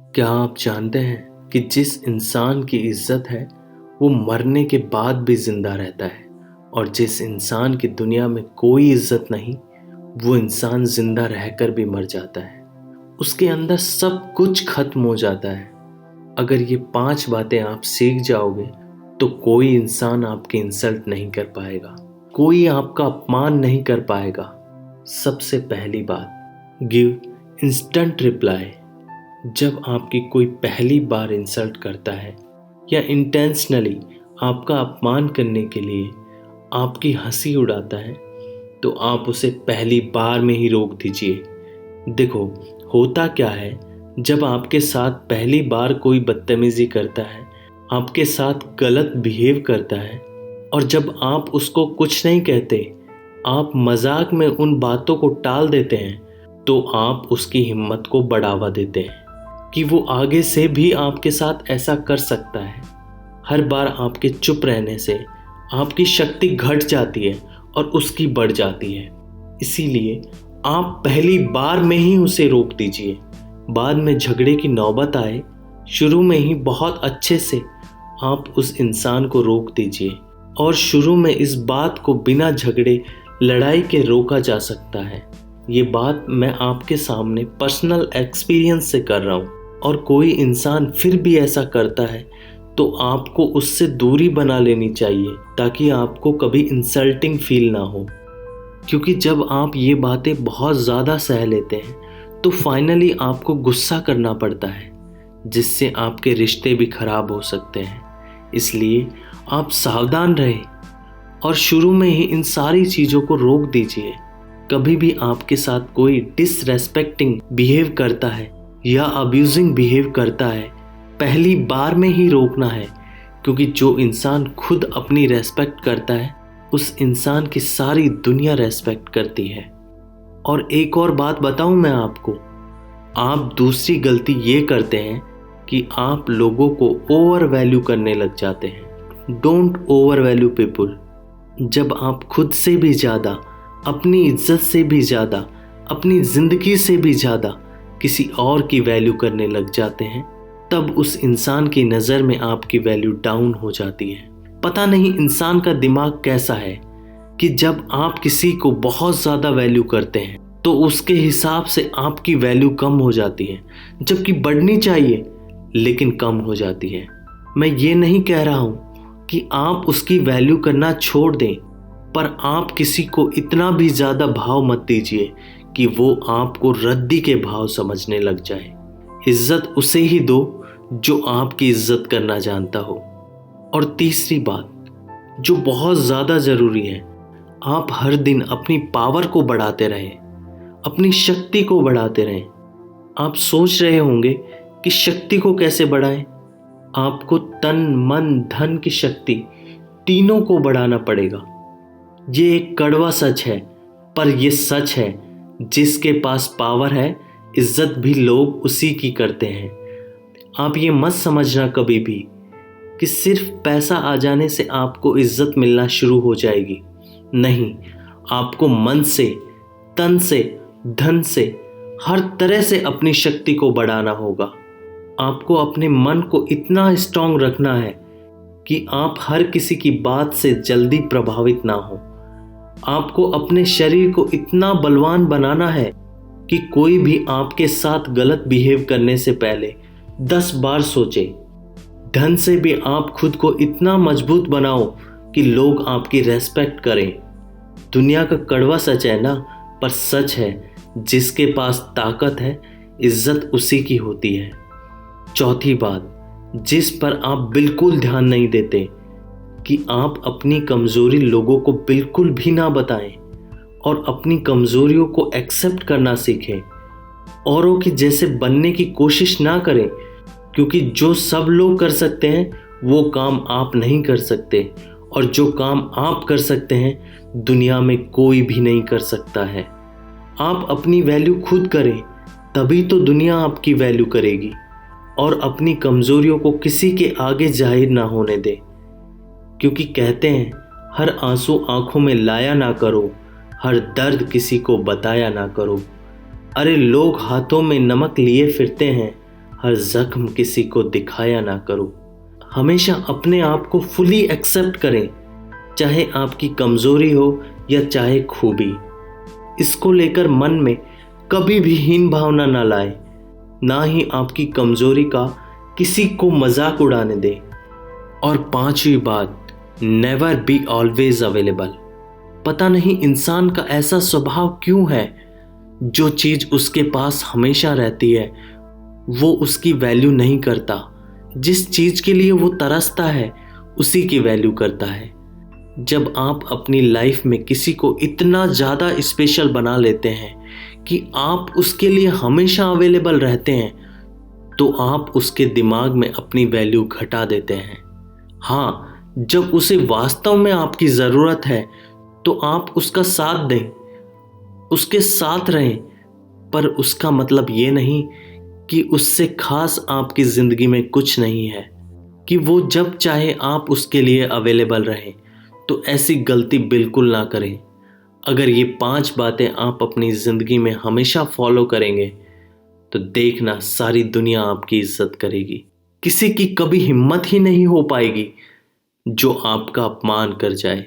क्या आप जानते हैं कि जिस इंसान की इज्जत है वो मरने के बाद भी जिंदा रहता है, और जिस इंसान की दुनिया में कोई इज्जत नहीं वो इंसान जिंदा रहकर भी मर जाता है। उसके अंदर सब कुछ खत्म हो जाता है। अगर ये 5 बातें आप सीख जाओगे तो कोई इंसान आपकी इंसल्ट नहीं कर पाएगा, कोई आपका अपमान नहीं कर पाएगा। सबसे पहली बात, गिव इंस्टेंट रिप्लाई। जब आपकी कोई पहली बार इंसल्ट करता है या इंटेंशनली आपका अपमान करने के लिए आपकी हंसी उड़ाता है तो आप उसे पहली बार में ही रोक दीजिए। देखो, होता क्या है, जब आपके साथ पहली बार कोई बदतमीजी करता है, आपके साथ गलत बिहेव करता है, और जब आप उसको कुछ नहीं कहते, आप मजाक में उन बातों को टाल देते हैं, तो आप उसकी हिम्मत को बढ़ावा देते हैं कि वो आगे से भी आपके साथ ऐसा कर सकता है। हर बार आपके चुप रहने से आपकी शक्ति घट जाती है और उसकी बढ़ जाती है। इसीलिए आप पहली बार में ही उसे रोक दीजिए। बाद में झगड़े की नौबत आए, शुरू में ही बहुत अच्छे से आप उस इंसान को रोक दीजिए। और शुरू में इस बात को बिना झगड़े लड़ाई के रोका जा सकता है। ये बात मैं आपके सामने पर्सनल एक्सपीरियंस से कर रहा हूँ। और कोई इंसान फिर भी ऐसा करता है तो आपको उससे दूरी बना लेनी चाहिए, ताकि आपको कभी इंसल्टिंग फील ना हो। क्योंकि जब आप ये बातें बहुत ज़्यादा सह लेते हैं तो फाइनली आपको गुस्सा करना पड़ता है, जिससे आपके रिश्ते भी खराब हो सकते हैं। इसलिए आप सावधान रहें और शुरू में ही इन सारी चीज़ों को रोक दीजिए। कभी भी आपके साथ कोई डिसरेस्पेक्टिंग बिहेव करता है या अब्यूजिंग बिहेव करता है, पहली बार में ही रोकना है। क्योंकि जो इंसान खुद अपनी रेस्पेक्ट करता है उस इंसान की सारी दुनिया रेस्पेक्ट करती है। और एक और बात बताऊं मैं आपको, आप दूसरी गलती ये करते हैं कि आप लोगों को ओवर वैल्यू करने लग जाते हैं। Don't over value people. जब आप खुद से भी ज़्यादा, अपनी इज्जत से भी ज़्यादा, अपनी ज़िंदगी से भी ज़्यादा किसी और की वैल्यू करने लग जाते हैं, तब उस इंसान की नज़र में आपकी वैल्यू डाउन हो जाती है। पता नहीं इंसान का दिमाग कैसा है कि जब आप किसी को बहुत ज़्यादा वैल्यू करते हैं तो उसके हिसाब से आपकी वैल्यू कम हो जाती है, जबकि बढ़नी चाहिए लेकिन कम हो जाती है। मैं ये नहीं कह रहा हूँ कि आप उसकी वैल्यू करना छोड़ दें, पर आप किसी को इतना भी ज़्यादा भाव मत दीजिए कि वो आपको रद्दी के भाव समझने लग जाए। इज्जत उसे ही दो जो आपकी इज्जत करना जानता हो। और तीसरी बात जो बहुत ज़्यादा ज़रूरी है, आप हर दिन अपनी पावर को बढ़ाते रहें, अपनी शक्ति को बढ़ाते रहें। आप सोच रहे होंगे कि शक्ति को कैसे बढ़ाएं? आपको तन, मन, धन की शक्ति तीनों को बढ़ाना पड़ेगा। ये एक कड़वा सच है, पर यह सच है। जिसके पास पावर है, इज्जत भी लोग उसी की करते हैं। आप ये मत समझना कभी भी कि सिर्फ पैसा आ जाने से आपको इज्जत मिलना शुरू हो जाएगी। नहीं, आपको मन से, तन से, धन से, हर तरह से अपनी शक्ति को बढ़ाना होगा। आपको अपने मन को इतना स्ट्रांग रखना है कि आप हर किसी की बात से जल्दी प्रभावित ना हो। आपको अपने शरीर को इतना बलवान बनाना है कि कोई भी आपके साथ गलत बिहेव करने से पहले 10 बार सोचे। धन से भी आप खुद को इतना मजबूत बनाओ कि लोग आपकी रेस्पेक्ट करें। दुनिया का कड़वा सच है ना, पर सच है, जिसके पास ताकत है इज्जत उसी की होती है। चौथी बात जिस पर आप बिल्कुल ध्यान नहीं देते, कि आप अपनी कमज़ोरी लोगों को बिल्कुल भी ना बताएं और अपनी कमज़ोरियों को एक्सेप्ट करना सीखें। औरों की जैसे बनने की कोशिश ना करें, क्योंकि जो सब लोग कर सकते हैं वो काम आप नहीं कर सकते, और जो काम आप कर सकते हैं दुनिया में कोई भी नहीं कर सकता है। आप अपनी वैल्यू खुद करें, तभी तो दुनिया आपकी वैल्यू करेगी। और अपनी कमज़ोरियों को किसी के आगे जाहिर ना होने दें, क्योंकि कहते हैं हर आंसू आंखों में लाया ना करो, हर दर्द किसी को बताया ना करो। अरे लोग हाथों में नमक लिए फिरते हैं, हर जख्म किसी को दिखाया ना करो। हमेशा अपने आप को फुली एक्सेप्ट करें, चाहे आपकी कमजोरी हो या चाहे खूबी। इसको लेकर मन में कभी भी हीन भावना ना लाए, ना ही आपकी कमजोरी का किसी को मजाक उड़ाने दे। और पांचवी बात, नेवर बी ऑलवेज अवेलेबल। पता नहीं इंसान का ऐसा स्वभाव क्यों है, जो चीज उसके पास हमेशा रहती है वो उसकी वैल्यू नहीं करता। जिस चीज के लिए वो तरसता है उसी की वैल्यू करता है। जब आप अपनी लाइफ में किसी को इतना ज़्यादा स्पेशल बना लेते हैं कि आप उसके लिए हमेशा अवेलेबल रहते हैं, तो आप उसके दिमाग में अपनी वैल्यू घटा देते हैं। हाँ, जब उसे वास्तव में आपकी ज़रूरत है तो आप उसका साथ दें, उसके साथ रहें, पर उसका मतलब ये नहीं कि उससे खास आपकी ज़िंदगी में कुछ नहीं है, कि वो जब चाहे आप उसके लिए अवेलेबल रहें। तो ऐसी गलती बिल्कुल ना करें। अगर ये 5 बातें आप अपनी ज़िंदगी में हमेशा फॉलो करेंगे तो देखना सारी दुनिया आपकी इज्जत करेगी। किसी की कभी हिम्मत ही नहीं हो पाएगी जो आपका अपमान कर जाए।